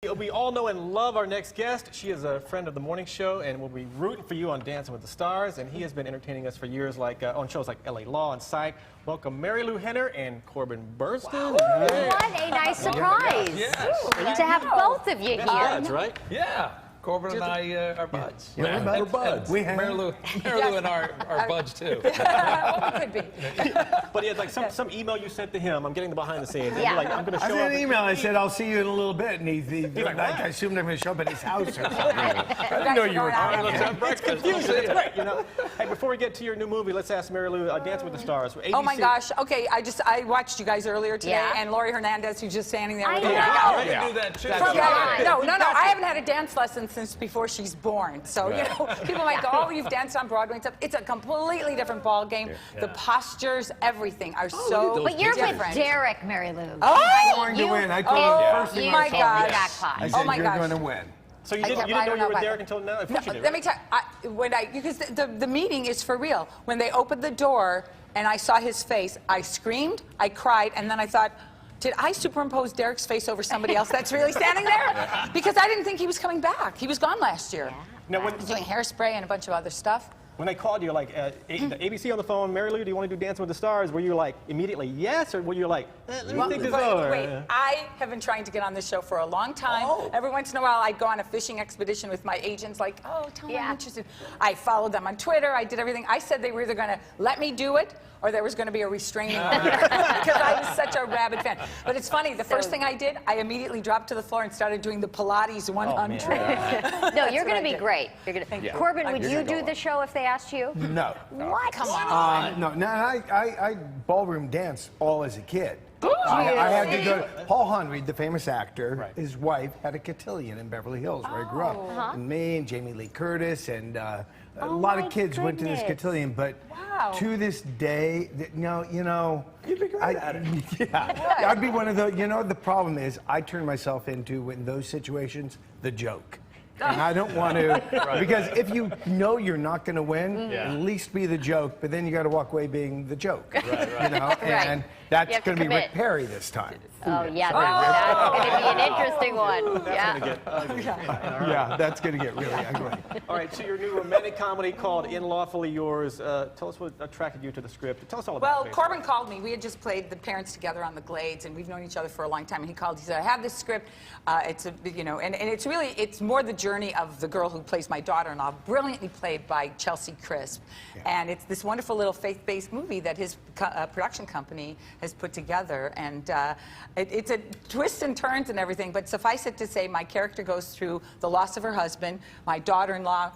We all know and love our next guest. She is a friend of the morning show and will be rooting for you on Dancing with the Stars. And he has been entertaining us for years, like on shows like LA Law and Psych. Welcome Marilu Henner and Corbin Burston. Wow. What a nice surprise to have both of you here. Buds, right? Yeah. Corbin and I are buds. Yeah, we're buds. Marilu and our buds too. Well, we could be. But he had like some email you sent to him. I'm getting the behind the scenes. Yeah. Like, I'm going to show I up. sent an email. I said, I'll see you in a little bit. And he like, I assumed I'm going to show up at his house or something. I didn't know you were coming. Let's have breakfast. It's great, you know. Hey, before we get to your new movie, let's ask Marilu, Dancing with the Stars. ABC. Oh my gosh. Okay, I watched you guys earlier today, and Lori Hernandez, who's just standing there with me. I You do that too. No, I haven't had a dance lesson since before she's born. So, you know, people might go, oh, you've danced on Broadway and stuff. It's a completely different ball game. The postures, everything are so But you're different. with Derek, Marilu. Oh, going to win. I told oh, you first thing my I saw gosh. you. Jackpot. I said, Oh my you're gosh. going to win. So you didn't know you were with Derek until now? Of course you did, Let right? me tell you, because the meeting is for real. When they opened the door and I saw his face, I screamed, I cried, and then I thought, did I superimpose Derek's face over somebody else that's really standing there? Because I didn't think he was coming back. He was gone last year. Now, He was doing hairspray and a bunch of other stuff. when I called you, like, the ABC on the phone, Marilu, do you want to do Dancing with the Stars? Were you like immediately yes, or were you like, let me think this over? Wait, I have been trying to get on this show for a long time. Every once in a while, I'd go on a fishing expedition with my agents, like, oh, tell me I'm interested. I followed them on Twitter. I did everything. I said they were either going to let me do it or there was going to be a restraining order because I was such a rabid fan. But it's funny. The first thing I did, I immediately dropped to the floor and started doing the Pilates 100. No, you're going to be great. You're going to. you. Corbin, would you do the show if they asked you? No. What? Come No, I ballroom danced all as a kid. I had to go. Paul Hunreid, the famous actor, his wife had a cotillion in Beverly Hills, where I grew up. And me and Jamie Lee Curtis and a lot of kids went to this cotillion. But to this day, no, you know, You'd be great at it. Yeah, I'd be one of those. You know, the problem is I turn myself into, in those situations, the joke. And I don't want to, because if you know you're not going to win, at least be the joke, but then you got to walk away being the joke. You know, and that's going to be Rick Perry this time. Oh, yeah, that's going to be an interesting one. Yeah, that's going to get really ugly. All right, so your new romantic comedy called In Lawfully Yours. Tell us what attracted you to the script. Tell us all about it. Well, Corbin called me. We had just played The Parents together on the Glades, and we've known each other for a long time. And he called. He said, "I have this script. It's a, you know, and it's really, it's more the journey of the girl who plays my daughter-in-law, brilliantly played by Chelsea Crisp. And it's this wonderful little faith-based movie that his production company has put together. And it's a twists and turns and everything. But suffice it to say, my character goes through the loss of her husband. My daughter-in-law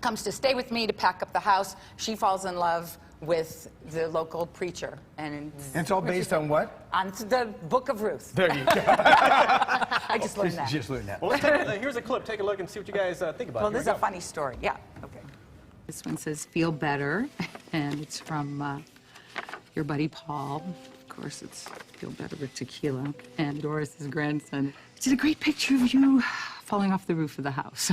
comes to stay with me to pack up the house. She falls in love with the local preacher. And it's all based on what? On the Book of Ruth. There you go. I just learned that. Just learned that. Well, here's a clip. Take a look and see what you guys think about it. Well, this is a funny story. Yeah. Okay. This one says, "Feel better," and it's from your buddy Paul. Of course, it's "Feel Better" with tequila. And Doris's grandson. It's a great picture of you falling off the roof of the house.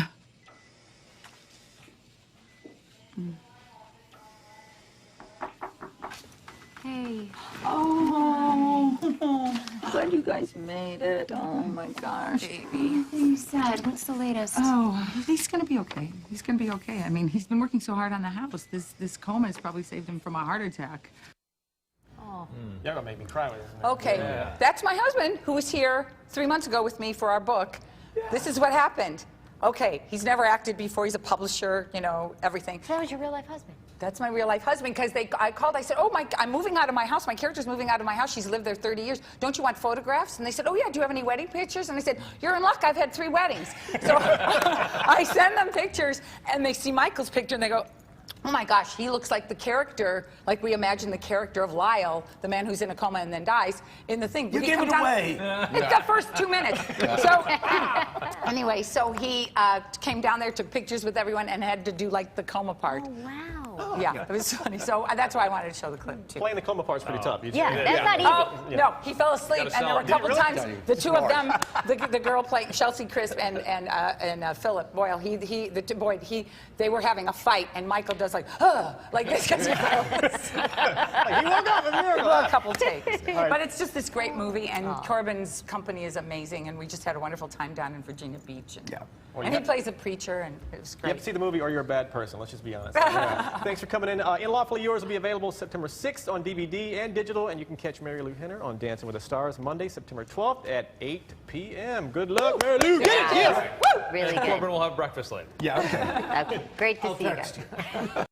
Hey. Oh, glad you guys made it. Oh my gosh, baby. You said, what's the latest? Oh, he's gonna be okay. He's gonna be okay. I mean, he's been working so hard on the house. This coma has probably saved him from a heart attack. Oh. You're going to make me cry with this. Okay. That's my husband, who was here 3 months ago with me for our book. This is what happened. Okay, he's never acted before. He's a publisher, you know, everything. So that was your real-life husband? That's my real-life husband, because I called. I said, oh, I'm moving out of my house. My character's moving out of my house. She's lived there 30 years. Don't you want photographs? And they said, oh, yeah, do you have any wedding pictures? And I said, you're in luck. I've had 3 weddings. So I send them pictures, and they see Michael's picture, and they go, oh, my gosh, he looks like the character, like we imagine the character of Lyle, the man who's in a coma and then dies, in the thing. You give it away. It's the first 2 minutes. So anyway, so he came down there, took pictures with everyone, and had to do, like, the coma part. Oh, wow. Oh, yeah, it was funny. So that's why I wanted to show the clip, too. Playing the coma part's pretty tough. Yeah, that's not easy. Oh, no, he fell asleep, and there were a couple times, the two of them, the girl playing, Chelsea Crisp and Philip Boyle, they were having a fight, and Michael does like this because he fell asleep. He woke up a miracle. Well, a couple takes. But it's just this great movie, and Corbin's company is amazing, and we just had a wonderful time down in Virginia Beach. And he plays a preacher, and it was You great. have to see the movie or you're a bad person. Let's just be honest. Yeah. Thanks for coming in. In Lawfully Yours will be available September 6th on DVD and digital, and you can catch Marilu Henner on Dancing with the Stars Monday, September 12th at 8 p.m. Good luck, Marilu. Get it! Really good. Corbin will have breakfast later. Yeah, okay. Okay, great to see you Text guys. you.